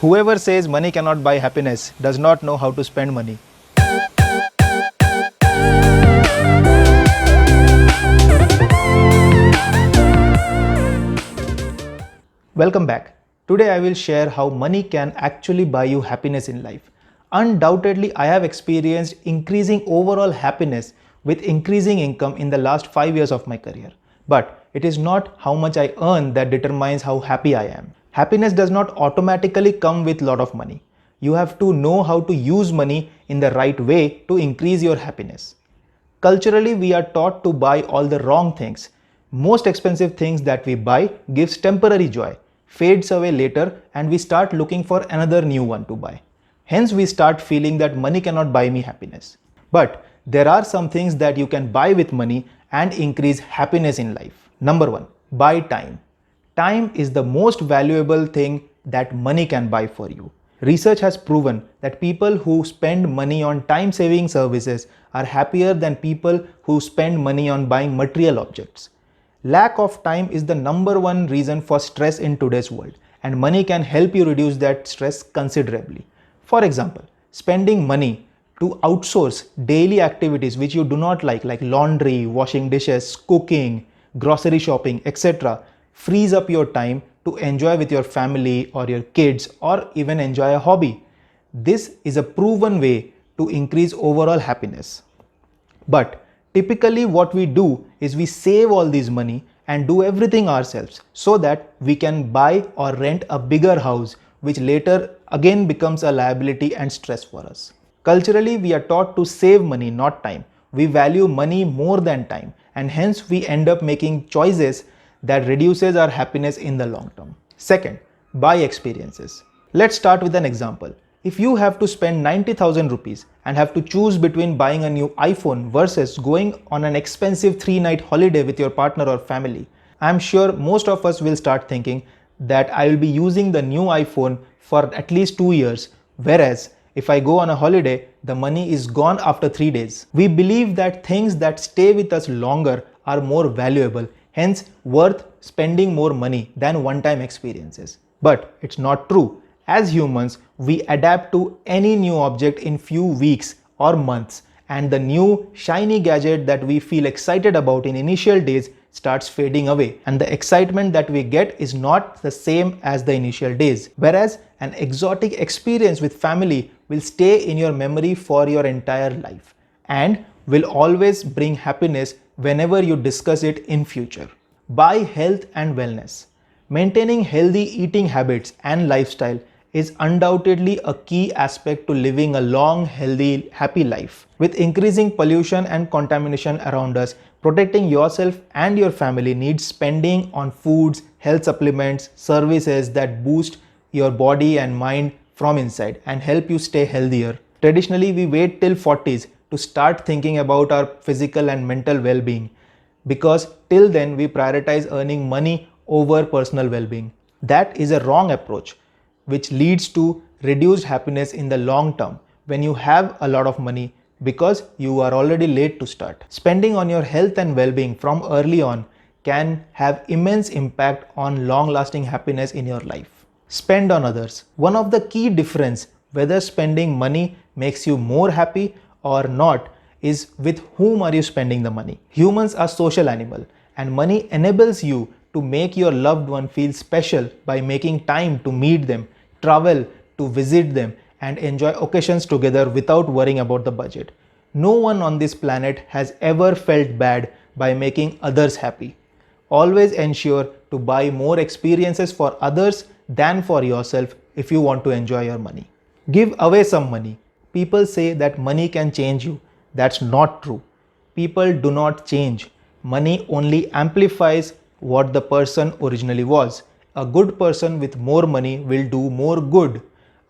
Whoever says money cannot buy happiness does not know how to spend money. Welcome back. Today I will share how money can actually buy you happiness in life. Undoubtedly, I have experienced increasing overall happiness with increasing income in the last 5 years of my career. But it is not how much I earn that determines how happy I am. Happiness does not automatically come with lot of money. You have to know how to use money in the right way to increase your happiness. Culturally, we are taught to buy all the wrong things. Most expensive things that we buy gives temporary joy, fades away later, and we start looking for another new one to buy. Hence, we start feeling that money cannot buy me happiness. But there are some things that you can buy with money and increase happiness in life. Number one, buy time. Time is the most valuable thing that money can buy for you. Research has proven that people who spend money on time saving services are happier than people who spend money on buying material objects. Lack of time is the number one reason for stress in today's world, and money can help you reduce that stress considerably. For example, spending money to outsource daily activities which you do not like laundry, washing dishes, cooking, grocery shopping, etc., frees up your time to enjoy with your family or your kids or even enjoy a hobby. This is a proven way to increase overall happiness. But typically what we do is we save all this money and do everything ourselves so that we can buy or rent a bigger house, which later again becomes a liability and stress for us. Culturally, we are taught to save money, not time. We value money more than time, and hence we end up making choices that reduces our happiness in the long term. Second, buy experiences. Let's start with an example. If you have to spend 90,000 rupees and have to choose between buying a new iPhone versus going on an expensive 3-night holiday with your partner or family, I'm sure most of us will start thinking that I will be using the new iPhone for at least 2 years, whereas if I go on a holiday, the money is gone after 3 days. We believe that things that stay with us longer are more valuable, hence worth spending more money than one-time experiences. But it's not true. As humans, we adapt to any new object in few weeks or months, and the new shiny gadget that we feel excited about in initial days starts fading away, and the excitement that we get is not the same as the initial days. Whereas an exotic experience with family will stay in your memory for your entire life and will always bring happiness whenever you discuss it in future. Buy health and wellness. Maintaining healthy eating habits and lifestyle is undoubtedly a key aspect to living a long, healthy, happy life. With increasing pollution and contamination around us, protecting yourself and your family needs spending on foods, health supplements, services that boost your body and mind from inside and help you stay healthier. Traditionally, we wait till 40s to start thinking about our physical and mental well-being because till then we prioritize earning money over personal well-being. That is a wrong approach, which leads to reduced happiness in the long term when you have a lot of money because you are already late to start. Spending on your health and well-being from early on can have immense impact on long-lasting happiness in your life. Spend on others. One of the key difference whether spending money makes you more happy or not is with whom are you spending the money. Humans are social animal, and money enables you to make your loved one feel special by making time to meet them, travel to visit them, and enjoy occasions together without worrying about the budget. No one on this planet has ever felt bad by making others happy. Always ensure to buy more experiences for others than for yourself if you want to enjoy your money. Give away some money. People say that money can change you. That's not true. People do not change. Money only amplifies what the person originally was. A good person with more money will do more good.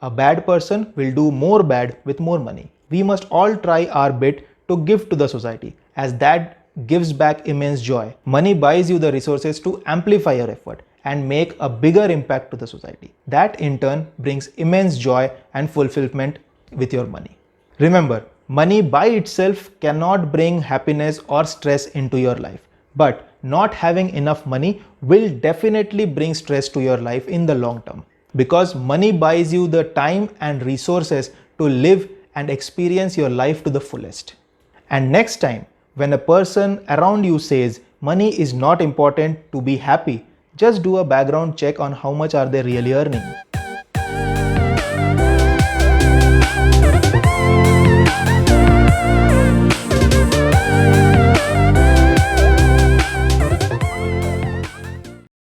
A bad person will do more bad with more money. We must all try our bit to give to the society, as that gives back immense joy. Money buys you the resources to amplify your effort and make a bigger impact to the society. That in turn brings immense joy and fulfillment with your money. Remember, money by itself cannot bring happiness or stress into your life, but not having enough money will definitely bring stress to your life in the long term. because money buys you the time and resources to live and experience your life to the fullest. And next time, when a person around you says money is not important to be happy, just do a background check on how much are they really earning.